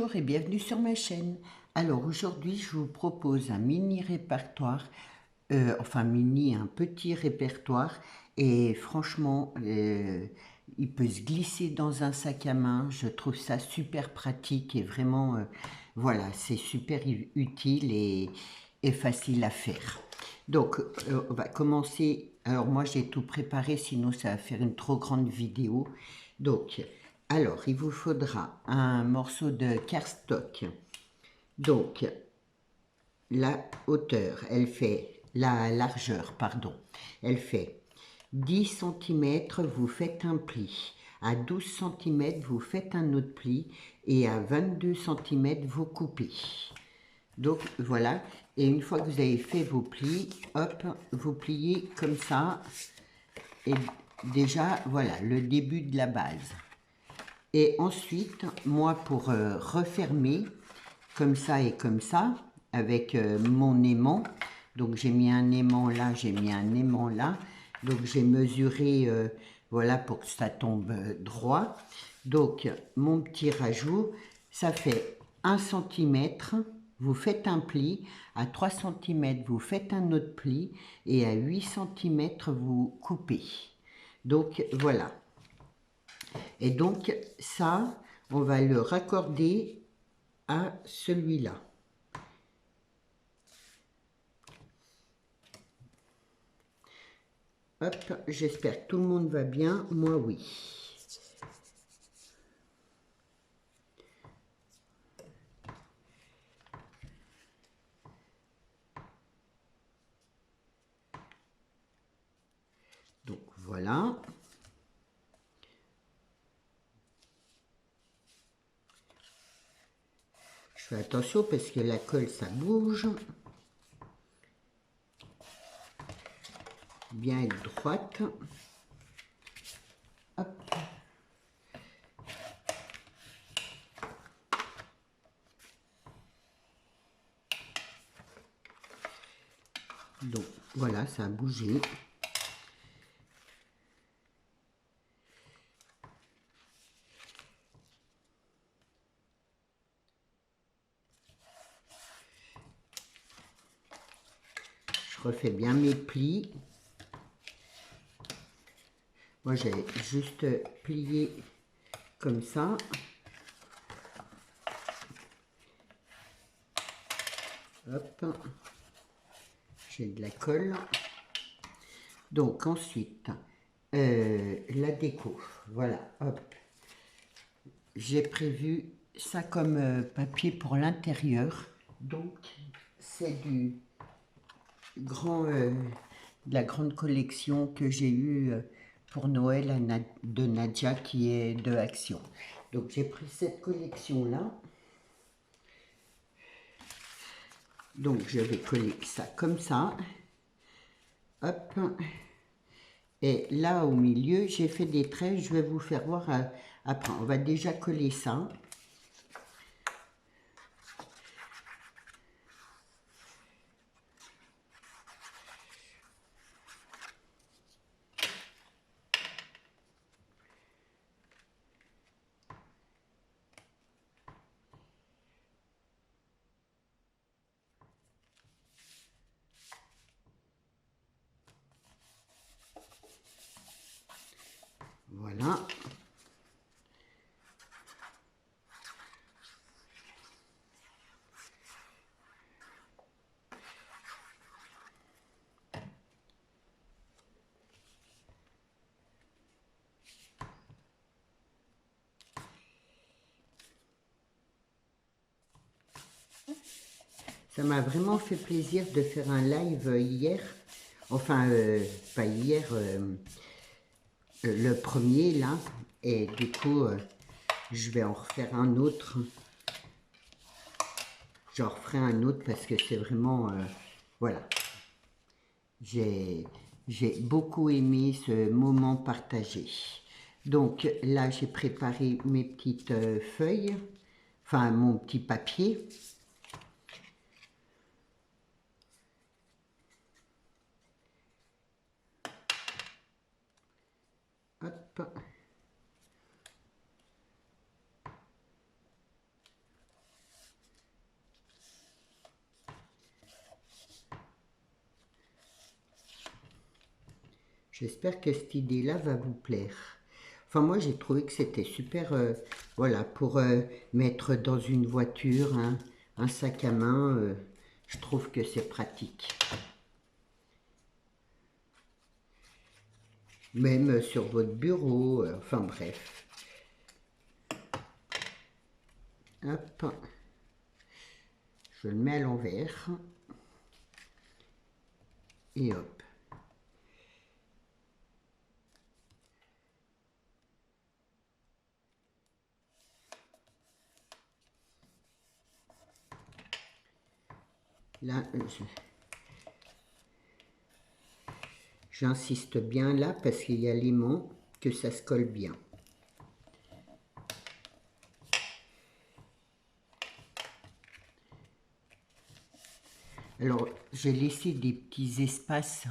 Bonjour et bienvenue sur ma chaîne. Alors aujourd'hui je vous propose un mini répertoire, un petit répertoire et franchement il peut se glisser dans un sac à main. Je trouve ça super pratique et vraiment voilà, c'est super utile et facile à faire. Donc on va commencer. Alors moi j'ai tout préparé, sinon ça va faire une trop grande vidéo. Donc alors il vous faudra un morceau de cardstock. Donc la hauteur, elle fait la largeur, pardon, elle fait 10 cm, vous faites un pli. À 12 cm, vous faites un autre pli. Et à 22 cm, vous coupez. Donc voilà, et une fois que vous avez fait vos plis, hop, vous pliez comme ça. Et déjà, voilà, le début de la base. Et ensuite, moi, pour refermer, comme ça et comme ça, avec mon aimant, donc j'ai mis un aimant là, j'ai mis un aimant là, donc j'ai mesuré, voilà, pour que ça tombe droit. Donc, mon petit rajout, ça fait 1 cm, vous faites un pli, à 3 cm, vous faites un autre pli, et à 8 cm, vous coupez. Donc, voilà. Et donc, ça, on va le raccorder à celui-là. Hop, j'espère que tout le monde va bien. Moi, oui. Donc, voilà. Je fais attention parce que la colle, ça bouge. Bien être droite. Hop. Donc, voilà, ça a bougé. Je refais bien mes plis. Moi, j'ai juste plié comme ça. Hop. J'ai de la colle. Donc, ensuite, la déco. Voilà, hop. J'ai prévu ça comme papier pour l'intérieur. Donc, c'est du grand, de la grande collection que j'ai eue pour Noël de Nadia qui est de Action. Donc j'ai pris cette collection-là. Donc je vais coller ça comme ça. Hop. Et là au milieu, j'ai fait des traits. Je vais vous faire voir après. On va déjà coller ça. Voilà. Ça m'a vraiment fait plaisir de faire un live hier. Enfin, pas hier, le premier là. Et du coup, je vais en refaire un autre. J'en referai un autre parce que c'est vraiment... voilà. J'ai beaucoup aimé ce moment partagé. Donc là, j'ai préparé mes petites feuilles. Enfin, mon petit papier. Hop. J'espère que cette idée-là va vous plaire. Enfin, moi, j'ai trouvé que c'était super, voilà, pour mettre dans une voiture, un sac à main, je trouve que c'est pratique. Même sur votre bureau, enfin bref. Hop, je le mets à l'envers. Et hop. Là, j'insiste bien là parce qu'il y a l'aimant, que ça se colle bien. Alors, j'ai laissé des petits espaces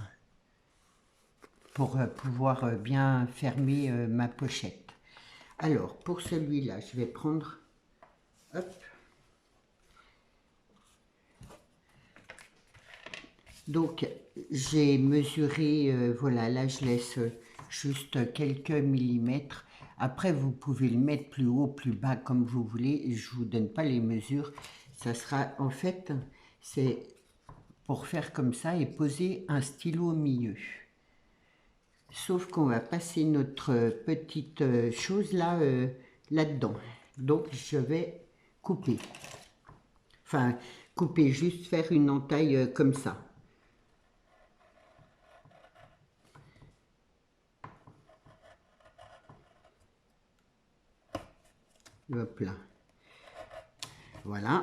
pour pouvoir bien fermer ma pochette. Alors, pour celui-là, je vais prendre, hop, donc j'ai mesuré, voilà, là je laisse juste quelques millimètres. Après, vous pouvez le mettre plus haut, plus bas, comme vous voulez. Je ne vous donne pas les mesures. Ça sera, en fait, c'est pour faire comme ça et poser un stylo au milieu. Sauf qu'on va passer notre petite chose là, là-dedans. Donc, je vais couper. Enfin, couper, juste faire une entaille comme ça. Hop là. Voilà.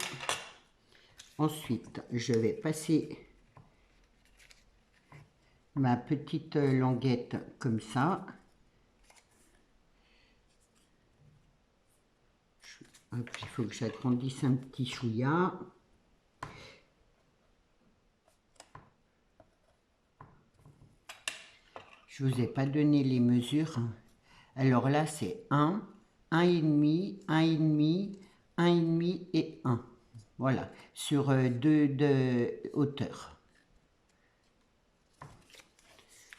Ensuite, je vais passer ma petite languette comme ça. Hop, il faut que j'agrandisse un petit chouïa. Je ne vous ai pas donné les mesures. Alors là, c'est 1, 1,5, 1,5, 1,5 et 1. Voilà, sur 2 de hauteur.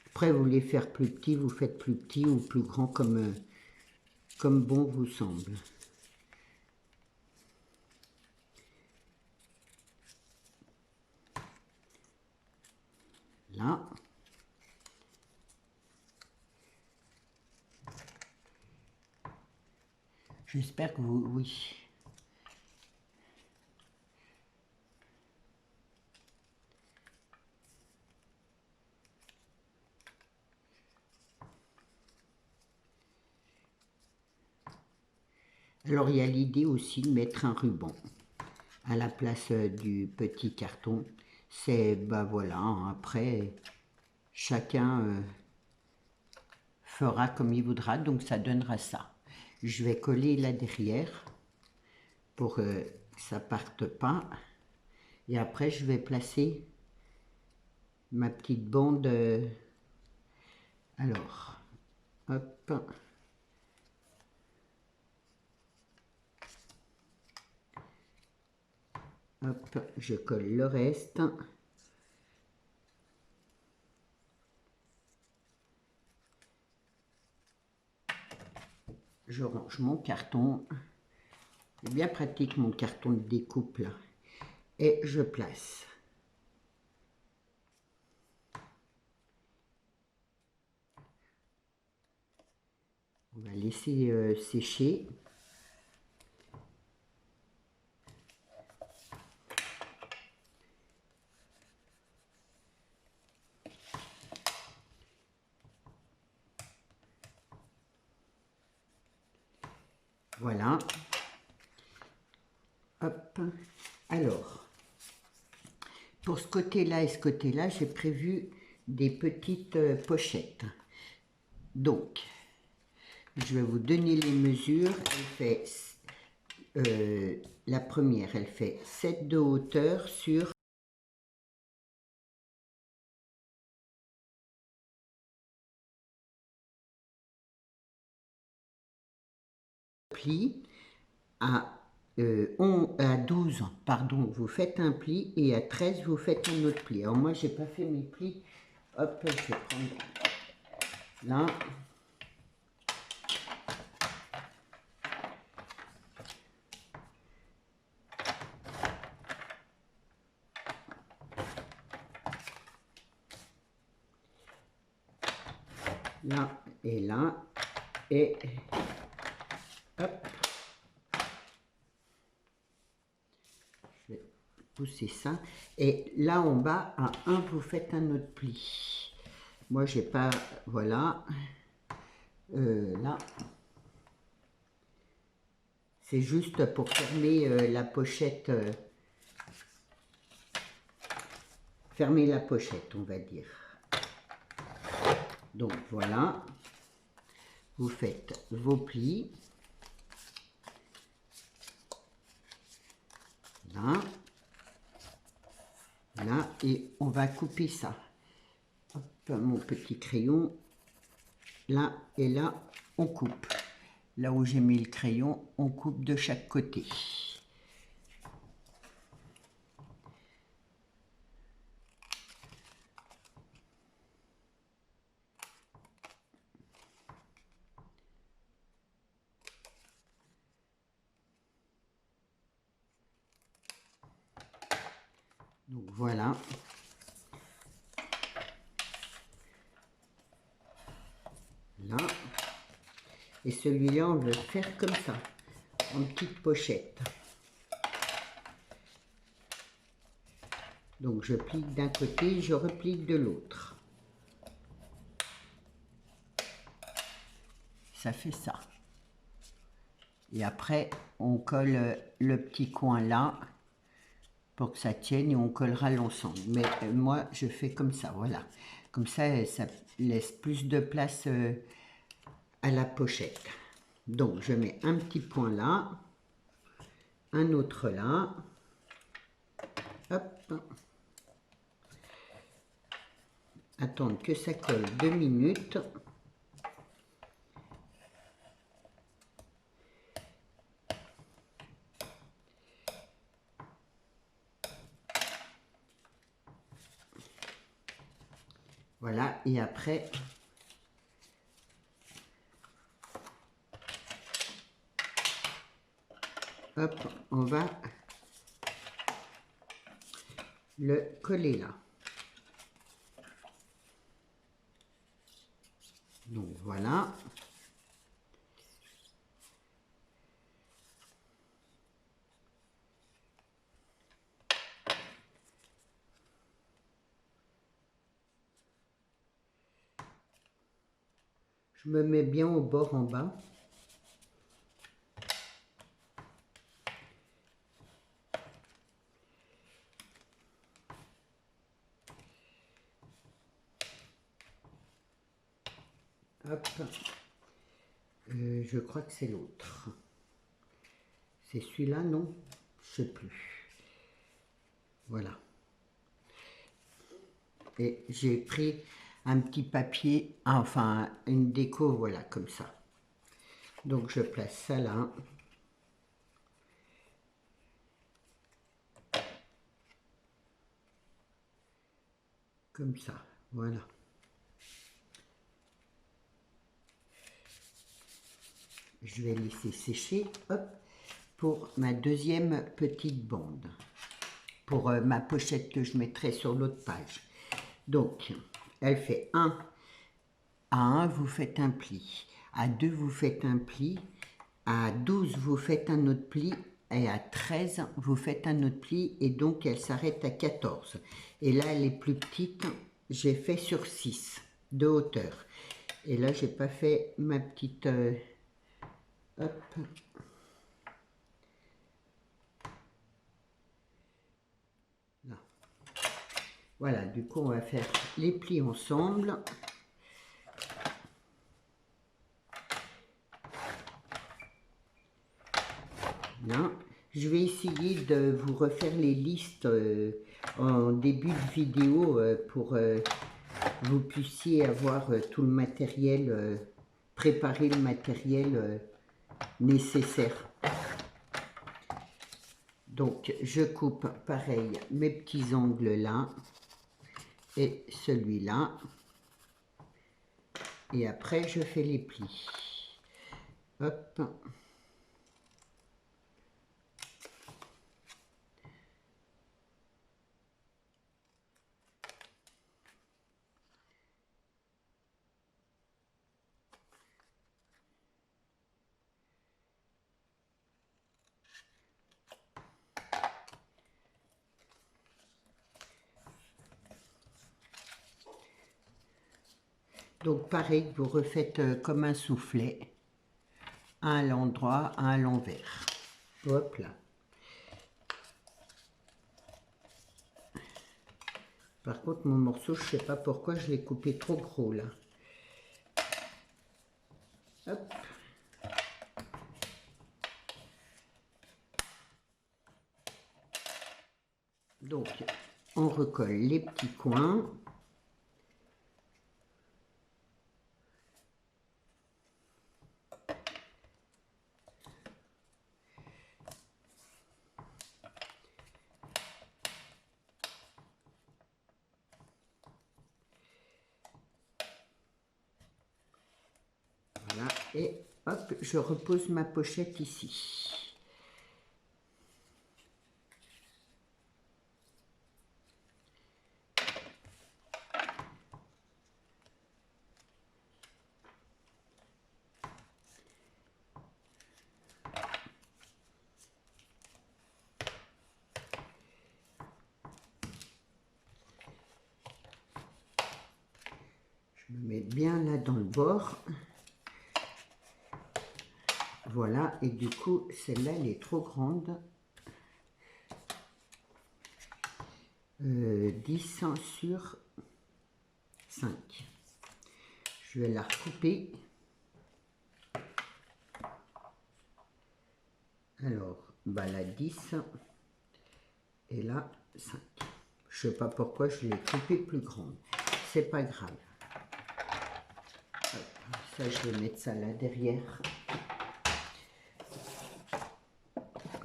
Après, vous voulez faire plus petit, vous faites plus petit ou plus grand comme bon vous semble. Là. J'espère que vous... Oui. Alors, il y a l'idée aussi de mettre un ruban à la place du petit carton. C'est, bah voilà, après, chacun fera comme il voudra, donc ça donnera ça. Je vais coller là derrière pour que ça parte pas. Et après, je vais placer ma petite bande. Alors, hop. Hop, je colle le reste. Je range mon carton. C'est bien pratique mon carton de découpe là. Et je place. On va laisser sécher. Voilà. Hop. Alors, pour ce côté-là et ce côté-là, j'ai prévu des petites pochettes. Donc, je vais vous donner les mesures. Elle fait, la première, elle fait 7 de hauteur sur pli. À 12, pardon, vous faites un pli et à 13, vous faites un autre pli. Alors moi, j'ai pas fait mes plis. Hop, je vais prendre là. Là et là, et hop, je vais pousser ça, et là en bas à 1 vous faites un autre pli. Moi j'ai pas, voilà, là c'est juste pour fermer la pochette, fermer la pochette on va dire. Donc voilà, vous faites vos plis, là, là, et on va couper ça. Hop, mon petit crayon, là et là, on coupe. Là où j'ai mis le crayon, on coupe de chaque côté. Donc voilà. Là. Et celui-là, on veut faire comme ça, en petite pochette. Donc je plie d'un côté, je replie de l'autre. Ça fait ça. Et après, on colle le petit coin là, pour que ça tienne, et on collera l'ensemble. Mais moi, je fais comme ça, voilà. Comme ça, ça laisse plus de place à la pochette. Donc, je mets un petit point là, un autre là. Hop. Attendre que ça colle 2 minutes. Voilà, et après, hop, on va le coller là. Donc voilà. Je me mets bien au bord en bas. Hop. Je crois que c'est l'autre. C'est celui-là, non? Je sais plus. Voilà. Et j'ai pris un petit papier, enfin une déco, voilà, comme ça. Donc je place ça là. Comme ça, voilà. Je vais laisser sécher, hop, pour ma deuxième petite bande. Pour ma pochette que je mettrai sur l'autre page. Donc, elle fait 1. À 1, vous faites un pli. À 2, vous faites un pli. À 12, vous faites un autre pli. Et à 13, vous faites un autre pli. Et donc, elle s'arrête à 14. Et là, elle est plus petite. J'ai fait sur 6 de hauteur. Et là, j'ai pas fait ma petite... hop. Là. Voilà, du coup, on va faire les plis ensemble. Là, je vais essayer de vous refaire les listes en début de vidéo pour vous puissiez avoir tout le matériel, préparer le matériel nécessaire. Donc, je coupe pareil mes petits angles là et celui-là. Et après, je fais les plis. Hop. Donc pareil, vous refaites comme un soufflet, un à l'endroit, un à l'envers. Hop là. Par contre, mon morceau, je ne sais pas pourquoi je l'ai coupé trop gros là. Hop. Donc, on recolle les petits coins. Voilà, et hop, je repose ma pochette ici. Je me mets bien là dans le bord. Voilà, et du coup, celle-là, elle est trop grande. 10 sur 5. Je vais la recouper. Alors, bah là 10 et là 5. Je ne sais pas pourquoi je l'ai coupé plus grande. C'est pas grave. Hop, ça, je vais mettre ça là derrière.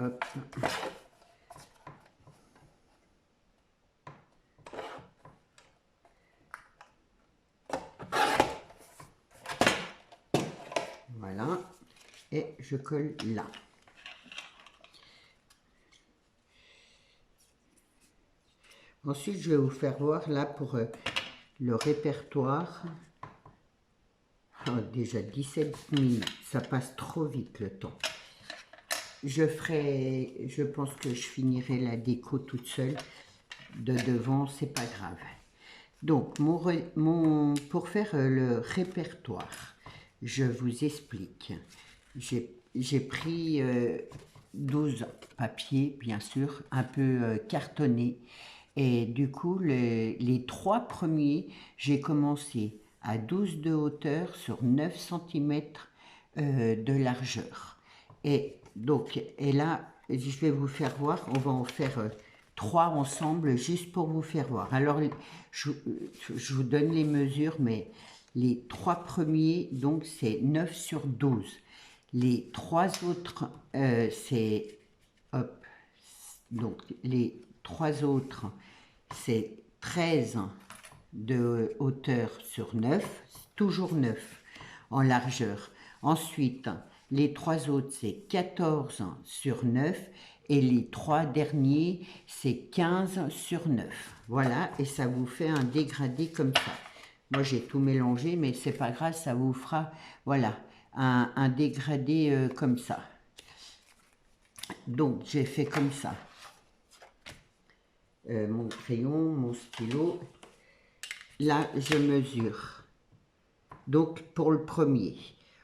Hop. Voilà. Et je colle là. Ensuite, je vais vous faire voir là pour le répertoire. Oh, déjà 17 minutes, ça passe trop vite le temps. Je pense que je finirai la déco toute seule. De devant, c'est pas grave. Donc, pour faire le répertoire, je vous explique. J'ai pris 12 papiers, bien sûr, un peu cartonnés. Et du coup, les 3 premiers, j'ai commencé à 12 de hauteur sur 9 cm de largeur. Et donc, et là, je vais vous faire voir, on va en faire 3 ensemble, juste pour vous faire voir. Alors, je vous donne les mesures, mais les 3 premiers, donc c'est 9 sur 12. Les 3 autres, c'est, hop, donc les 3 autres, c'est 13 de hauteur sur 9, toujours 9 en largeur. Ensuite, les 3 autres, c'est 14 sur 9 et les 3 derniers, c'est 15 sur 9. Voilà, et ça vous fait un dégradé comme ça. Moi, j'ai tout mélangé, mais c'est pas grave, ça vous fera, voilà, un dégradé comme ça. Donc, j'ai fait comme ça. Mon crayon, mon stylo. Là, je mesure. Donc, pour le premier,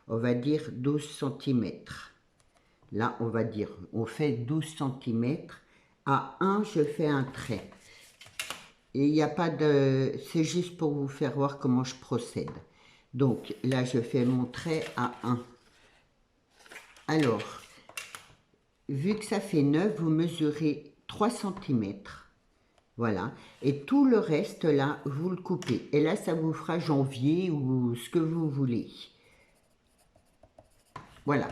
on va dire 12 cm. Là, on va dire, on fait 12 cm. À 1, je fais un trait. Et il n'y a pas de... C'est juste pour vous faire voir comment je procède. Donc, là, je fais mon trait à 1. Alors, vu que ça fait 9, vous mesurez 3 cm. Voilà. Et tout le reste, là, vous le coupez. Et là, ça vous fera janvier ou ce que vous voulez. Voilà.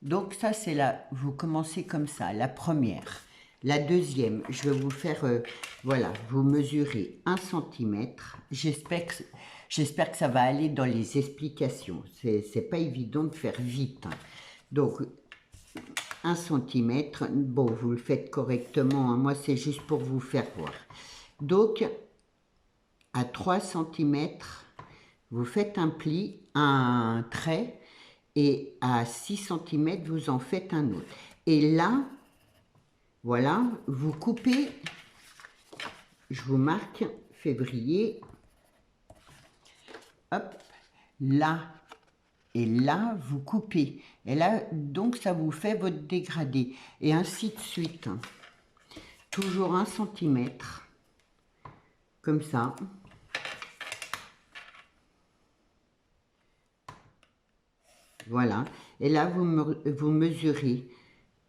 Donc ça, c'est là, vous commencez comme ça, la première. La deuxième, je vais vous faire, voilà, vous mesurez 1 centimètre. J'espère que ça va aller dans les explications. C'est pas évident de faire vite, hein. Donc, 1 centimètre, bon, vous le faites correctement, hein. Moi, c'est juste pour vous faire voir. Donc, à 3 centimètres, vous faites un pli, un trait, et à 6 centimètres, vous en faites un autre. Et là, voilà, vous coupez, je vous marque février, hop, là et là, vous coupez. Et là, donc, ça vous fait votre dégradé. Et ainsi de suite. Toujours 1 centimètre, comme ça. Voilà. Et là, vous mesurez.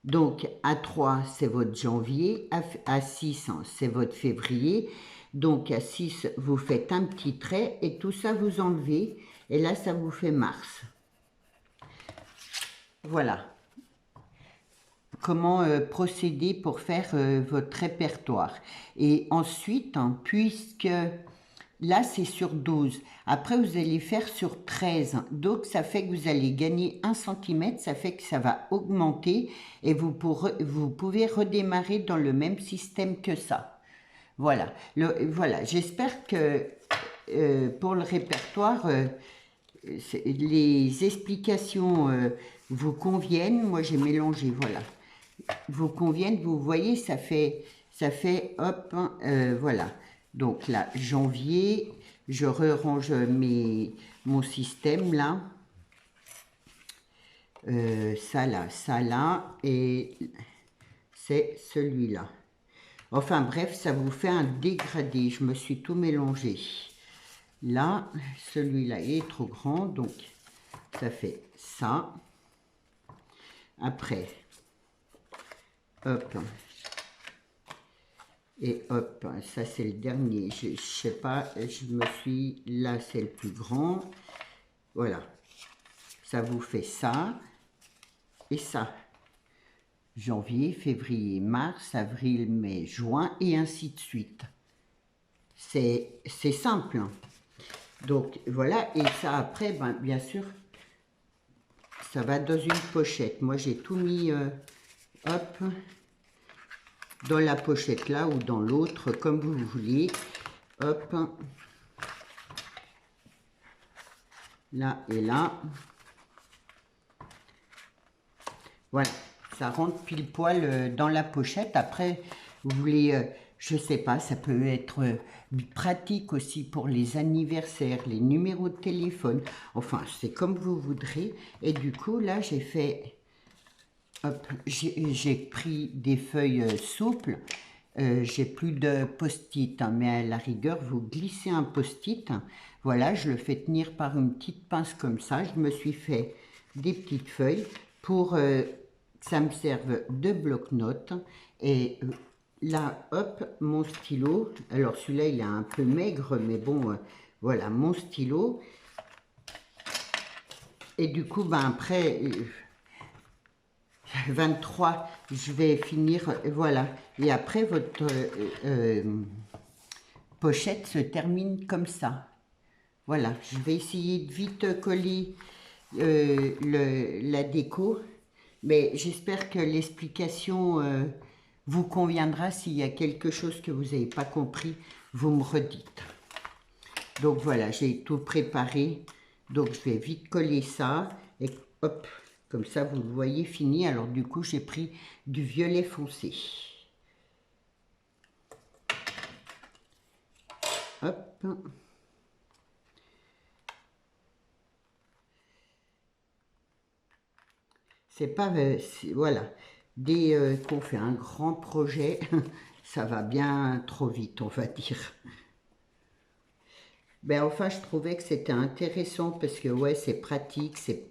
Donc, à 3, c'est votre janvier. À 6, c'est votre février. Donc, à 6, vous faites un petit trait. Et tout ça, vous enlevez. Et là, ça vous fait mars. Voilà. Comment procéder pour faire votre répertoire. Et ensuite, hein, puisque là, c'est sur 12. Après, vous allez faire sur 13. Donc, ça fait que vous allez gagner 1 centimètre. Ça fait que ça va augmenter. Et vous pouvez redémarrer dans le même système que ça. Voilà. Voilà. J'espère que pour le répertoire, les explications vous conviennent. Moi, j'ai mélangé, voilà. Vous conviennent, vous voyez, ça fait hop, voilà. Donc là, janvier, je range mon système là. Ça là, et c'est celui-là. Enfin bref, ça vous fait un dégradé. Je me suis tout mélangé. Là, celui-là est trop grand, donc ça fait ça. Après, hop. Et hop, ça c'est le dernier. Je sais pas, là c'est le plus grand. Voilà. Ça vous fait ça et ça. Janvier, février, mars, avril, mai, juin et ainsi de suite. C'est simple, hein. Donc voilà, et ça après, ben, bien sûr, ça va dans une pochette. Moi j'ai tout mis, hop, dans la pochette là ou dans l'autre, comme vous voulez. Hop, là et là. Voilà, ça rentre pile poil dans la pochette. Après, vous voulez, je sais pas, ça peut être pratique aussi pour les anniversaires, les numéros de téléphone. Enfin, c'est comme vous voudrez. Et du coup, là, j'ai fait, hop, j'ai pris des feuilles souples. J'ai plus de post-it, hein, mais à la rigueur, vous glissez un post-it. Voilà, je le fais tenir par une petite pince comme ça. Je me suis fait des petites feuilles pour que ça me serve de bloc-notes. Et là, hop, mon stylo. Alors celui-là, il est un peu maigre, mais bon, voilà, mon stylo. Et du coup, ben après... 23, je vais finir, voilà. Et après, votre pochette se termine comme ça. Voilà, je vais essayer de vite coller la déco. Mais j'espère que l'explication vous conviendra. S'il y a quelque chose que vous n'avez pas compris, vous me redites. Donc voilà, j'ai tout préparé. Donc je vais vite coller ça. Et hop, comme ça, vous le voyez fini. Alors, du coup, j'ai pris du violet foncé. Hop. C'est pas... voilà. Dès qu'on fait un grand projet, ça va bien trop vite, on va dire. Ben, enfin, je trouvais que c'était intéressant parce que, ouais, c'est pratique, c'est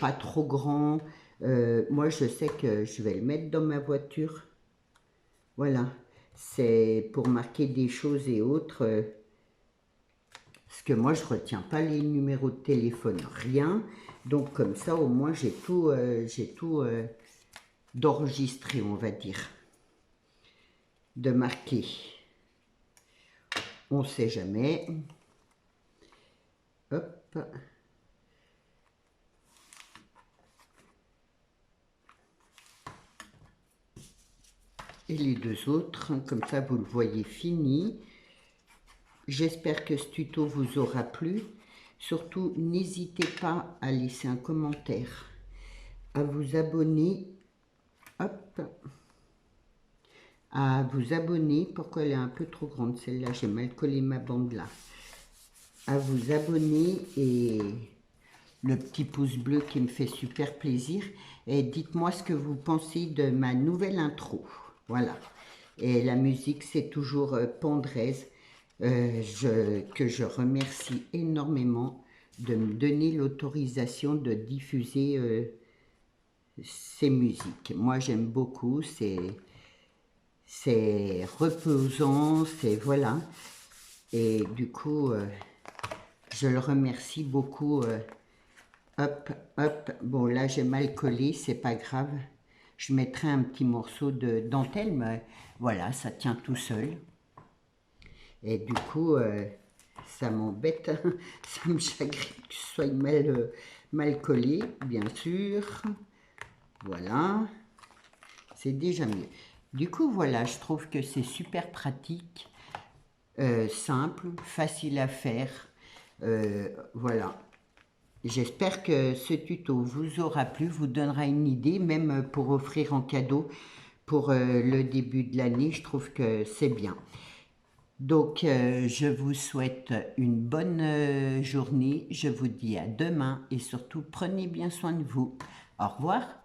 pas trop grand. Moi, je sais que je vais le mettre dans ma voiture. Voilà. C'est pour marquer des choses et autres. Parce que moi, je retiens pas les numéros de téléphone, rien. Donc, comme ça, au moins, j'ai tout d'enregistré, on va dire. de marquer. On ne sait jamais. Hop. Et les deux autres, comme ça vous le voyez fini. J'espère que ce tuto vous aura plu. Surtout, n'hésitez pas à laisser un commentaire, à vous abonner. Hop. À vous abonner. Pourquoi elle est un peu trop grande celle-là? J'ai mal collé ma bande là. À vous abonner et le petit pouce bleu qui me fait super plaisir. Et dites-moi ce que vous pensez de ma nouvelle intro. Voilà. Et la musique, c'est toujours Pandrez, que je remercie énormément de me donner l'autorisation de diffuser ces musiques. Moi, j'aime beaucoup, c'est reposant, c'est voilà. Et du coup, je le remercie beaucoup. Hop, hop. Bon, là, j'ai mal collé, c'est pas grave. Je mettrai un petit morceau de dentelle, mais voilà, ça tient tout seul. Et du coup, ça m'embête, ça me chagrine que ce soit mal collé, bien sûr. Voilà, c'est déjà mieux. Du coup, voilà, je trouve que c'est super pratique, simple, facile à faire. Voilà. J'espère que ce tuto vous aura plu, vous donnera une idée, même pour offrir en cadeau pour le début de l'année. Je trouve que c'est bien. Donc, je vous souhaite une bonne journée. Je vous dis à demain et surtout, prenez bien soin de vous. Au revoir.